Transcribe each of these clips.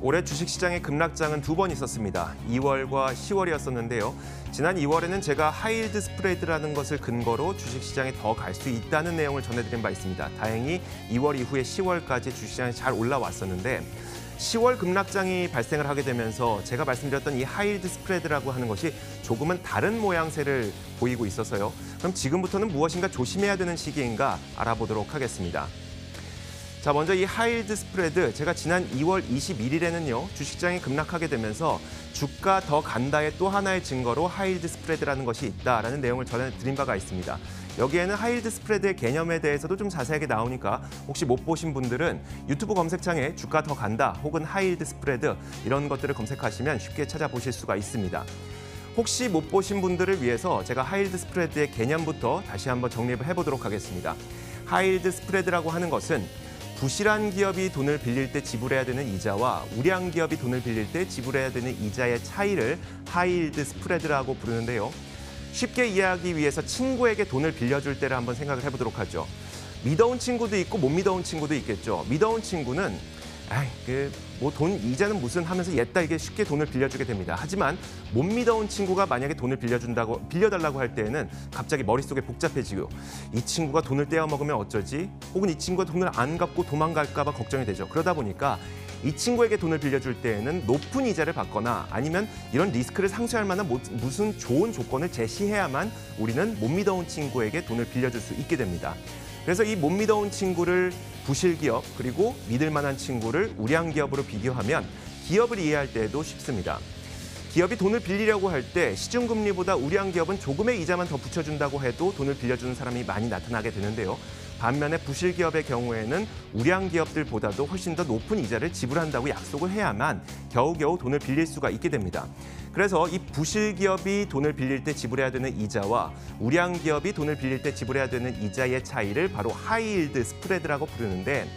올해 주식시장의 급락장은 두 번 있었습니다. 2월과 10월이었었는데요. 지난 2월에는 제가 하이힐드 스프레드라는 것을 근거로 주식시장에 더 갈 수 있다는 내용을 전해드린 바 있습니다. 다행히 2월 이후에 10월까지 주식시장이 잘 올라왔었는데 10월 급락장이 발생을 하게 되면서 제가 말씀드렸던 이 하이힐드 스프레드라고 하는 것이 조금은 다른 모양새를 보이고 있어서요. 그럼 지금부터는 무엇인가 조심해야 되는 시기인가 알아보도록 하겠습니다. 자, 먼저 이 하이힐드 스프레드, 제가 지난 2월 21일에는요, 주식장이 급락하게 되면서 주가 더 간다의 또 하나의 증거로 하이힐드 스프레드라는 것이 있다라는 내용을 전해드린 바가 있습니다. 여기에는 하이힐드 스프레드의 개념에 대해서도 좀 자세하게 나오니까 혹시 못 보신 분들은 유튜브 검색창에 주가 더 간다 혹은 하이힐드 스프레드 이런 것들을 검색하시면 쉽게 찾아보실 수가 있습니다. 혹시 못 보신 분들을 위해서 제가 하이힐드 스프레드의 개념부터 다시 한번 정리를 해보도록 하겠습니다. 하이힐드 스프레드라고 하는 것은 부실한 기업이 돈을 빌릴 때 지불해야 되는 이자와 우량 기업이 돈을 빌릴 때 지불해야 되는 이자의 차이를 하이힐드 스프레드라고 부르는데요. 쉽게 이해하기 위해서 친구에게 돈을 빌려줄 때를 한번 생각을 해보도록 하죠. 믿어온 친구도 있고 못 믿어온 친구도 있겠죠. 믿어온 친구는 뭐 돈 이자는 무슨 하면서 옛딸에게 쉽게 돈을 빌려주게 됩니다. 하지만 못 믿어온 친구가 만약에 돈을 빌려달라고 할 때에는 갑자기 머릿속에 복잡해지고 이 친구가 돈을 떼어먹으면 어쩌지? 혹은 이 친구가 돈을 안 갚고 도망갈까 봐 걱정이 되죠. 그러다 보니까 이 친구에게 돈을 빌려줄 때에는 높은 이자를 받거나 아니면 이런 리스크를 상쇄할 만한 무슨 좋은 조건을 제시해야만 우리는 못 믿어온 친구에게 돈을 빌려줄 수 있게 됩니다. 그래서 이 못 믿어온 친구를 부실기업 그리고 믿을 만한 친구를 우량기업으로 비교하면 기업을 이해할 때에도 쉽습니다. 기업이 돈을 빌리려고 할 때 시중금리보다 우량기업은 조금의 이자만 더 붙여준다고 해도 돈을 빌려주는 사람이 많이 나타나게 되는데요. 반면에 부실기업의 경우에는 우량기업들보다도 훨씬 더 높은 이자를 지불한다고 약속을 해야만 겨우겨우 돈을 빌릴 수가 있게 됩니다. 그래서 이 부실기업이 돈을 빌릴 때 지불해야 되는 이자와 우량기업이 돈을 빌릴 때 지불해야 되는 이자의 차이를 바로 하이힐드 스프레드라고 부르는데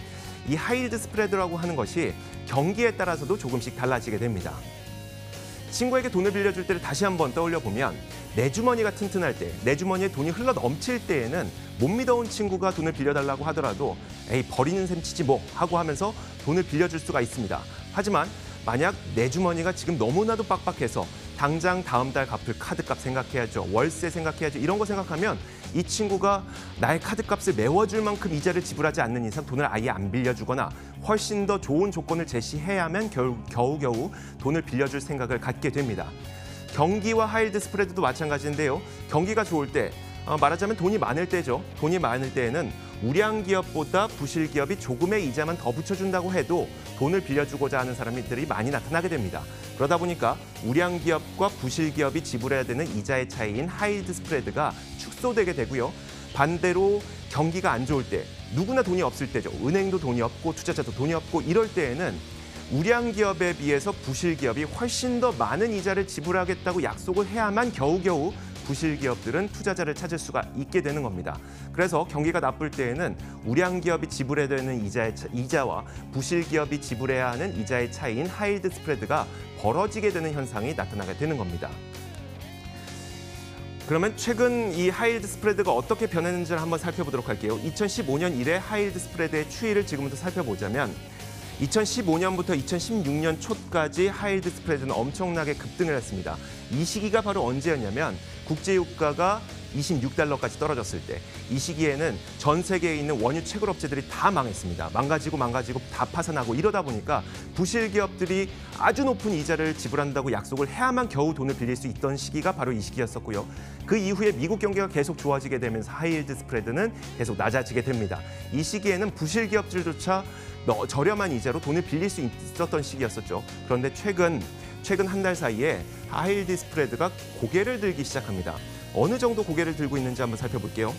이 하이힐드 스프레드라고 하는 것이 경기에 따라서도 조금씩 달라지게 됩니다. 친구에게 돈을 빌려줄 때를 다시 한번 떠올려 보면 내 주머니가 튼튼할 때, 내 주머니에 돈이 흘러 넘칠 때에는 못 믿어온 친구가 돈을 빌려달라고 하더라도 에이 버리는 셈 치지 뭐 하고 하면서 돈을 빌려줄 수가 있습니다. 하지만 만약 내 주머니가 지금 너무나도 빡빡해서 당장 다음 달 갚을 카드값 생각해야죠. 월세 생각해야죠. 이런 거 생각하면 이 친구가 나의 카드값을 메워줄 만큼 이자를 지불하지 않는 이상 돈을 아예 안 빌려주거나 훨씬 더 좋은 조건을 제시해야만 겨우겨우 돈을 빌려줄 생각을 갖게 됩니다. 경기와 하이힐드 스프레드도 마찬가지인데요. 경기가 좋을 때, 말하자면 돈이 많을 때죠. 돈이 많을 때에는 우량기업보다 부실기업이 조금의 이자만 더 붙여준다고 해도 돈을 빌려주고자 하는 사람들이 많이 나타나게 됩니다. 그러다 보니까 우량기업과 부실기업이 지불해야 되는 이자의 차이인 하이힐드 스프레드가 축소되게 되고요. 반대로 경기가 안 좋을 때, 누구나 돈이 없을 때죠. 은행도 돈이 없고 투자자도 돈이 없고 이럴 때에는 우량기업에 비해서 부실기업이 훨씬 더 많은 이자를 지불하겠다고 약속을 해야만 겨우겨우 부실기업들은 투자자를 찾을 수가 있게 되는 겁니다. 그래서 경기가 나쁠 때에는 우량기업이 지불해야 되는 이자와 부실기업이 지불해야 하는 이자의 차이인 하이힐드 스프레드가 벌어지게 되는 현상이 나타나게 되는 겁니다. 그러면 최근 이 하이힐드 스프레드가 어떻게 변했는지를 한번 살펴보도록 할게요. 2015년 이래 하이힐드 스프레드의 추이를 지금부터 살펴보자면 2015년부터 2016년 초까지 하이힐드 스프레드는 엄청나게 급등을 했습니다. 이 시기가 바로 언제였냐면 국제유가가 26달러까지 떨어졌을 때, 이 시기에는 전 세계에 있는 원유 채굴업체들이 다 망했습니다. 망가지고 다 파산하고 이러다 보니까 부실기업들이 아주 높은 이자를 지불한다고 약속을 해야만 겨우 돈을 빌릴 수 있던 시기가 바로 이 시기였었고요. 그 이후에 미국 경기가 계속 좋아지게 되면서 하이힐드 스프레드는 계속 낮아지게 됩니다. 이 시기에는 부실기업들조차 저렴한 이자로 돈을 빌릴 수 있었던 시기였었죠. 그런데 최근 한 달 사이에 하이힐드 스프레드가 고개를 들기 시작합니다. 어느 정도 고개를 들고 있는지 한번 살펴볼게요.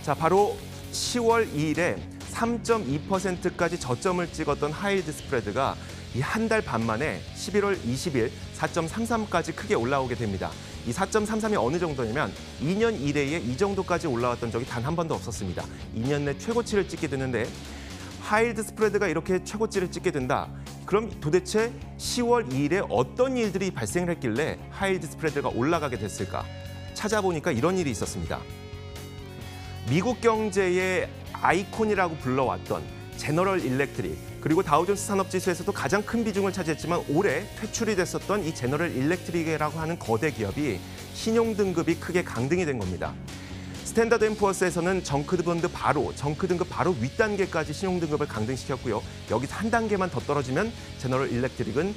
자, 바로 10월 2일에 3.2%까지 저점을 찍었던 하이힐드 스프레드가 이 한 달 반 만에 11월 20일 4.33까지 크게 올라오게 됩니다. 이 4.33이 어느 정도냐면 2년 이래에 이 정도까지 올라왔던 적이 단 한 번도 없었습니다. 2년 내 최고치를 찍게 되는데 하이힐드 스프레드가 이렇게 최고치를 찍게 된다. 그럼 도대체 10월 2일에 어떤 일들이 발생을 했길래 하이힐드 스프레드가 올라가게 됐을까? 찾아보니까 이런 일이 있었습니다. 미국 경제의 아이콘이라고 불러왔던 제너럴 일렉트릭, 그리고 다우존스 산업지수에서도 가장 큰 비중을 차지했지만 올해 퇴출이 됐었던 이 제너럴 일렉트릭이라고 하는 거대 기업이 신용등급이 크게 강등이 된 겁니다. 스탠다드 앤 푸어스에서는 정크 등급 바로 윗단계까지 신용등급을 강등시켰고요. 여기서 한 단계만 더 떨어지면 제너럴 일렉트릭은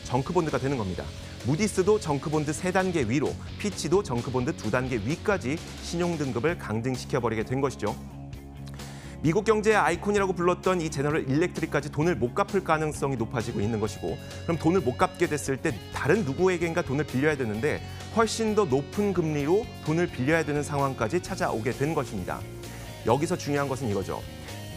정크본드가 되는 겁니다. 무디스도 정크본드 3단계 위로, 피치도 정크본드 2단계 위까지 신용등급을 강등시켜버리게 된 것이죠. 미국 경제의 아이콘이라고 불렀던 이 제너럴 일렉트릭까지 돈을 못 갚을 가능성이 높아지고 있는 것이고, 그럼 돈을 못 갚게 됐을 때 다른 누구에겐가 돈을 빌려야 되는데 훨씬 더 높은 금리로 돈을 빌려야 되는 상황까지 찾아오게 된 것입니다. 여기서 중요한 것은 이거죠.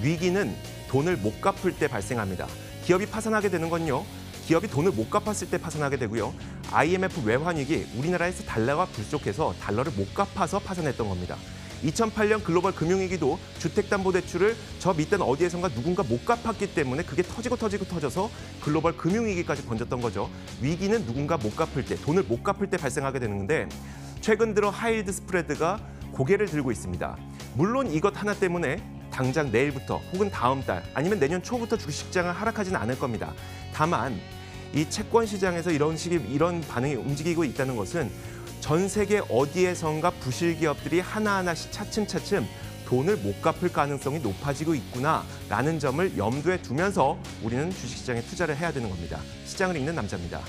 위기는 돈을 못 갚을 때 발생합니다. 기업이 파산하게 되는 건요. 기업이 돈을 못 갚았을 때 파산하게 되고요. IMF 외환위기, 우리나라에서 달러가 불족해서 달러를 못 갚아서 파산했던 겁니다. 2008년 글로벌 금융위기도 주택담보대출을 저 밑단 어디에선가 누군가 못 갚았기 때문에 그게 터져서 글로벌 금융위기까지 번졌던 거죠. 위기는 누군가 못 갚을 때, 돈을 못 갚을 때 발생하게 되는 건데 최근 들어 하이힐드 스프레드가 고개를 들고 있습니다. 물론 이것 하나 때문에 당장 내일부터 혹은 다음 달 아니면 내년 초부터 주식시장은 하락하지는 않을 겁니다. 다만 이 채권 시장에서 이런 반응이 움직이고 있다는 것은 전 세계 어디에선가 부실 기업들이 하나하나씩 차츰차츰 돈을 못 갚을 가능성이 높아지고 있구나라는 점을 염두에 두면서 우리는 주식시장에 투자를 해야 되는 겁니다. 시장을 읽는 남자입니다.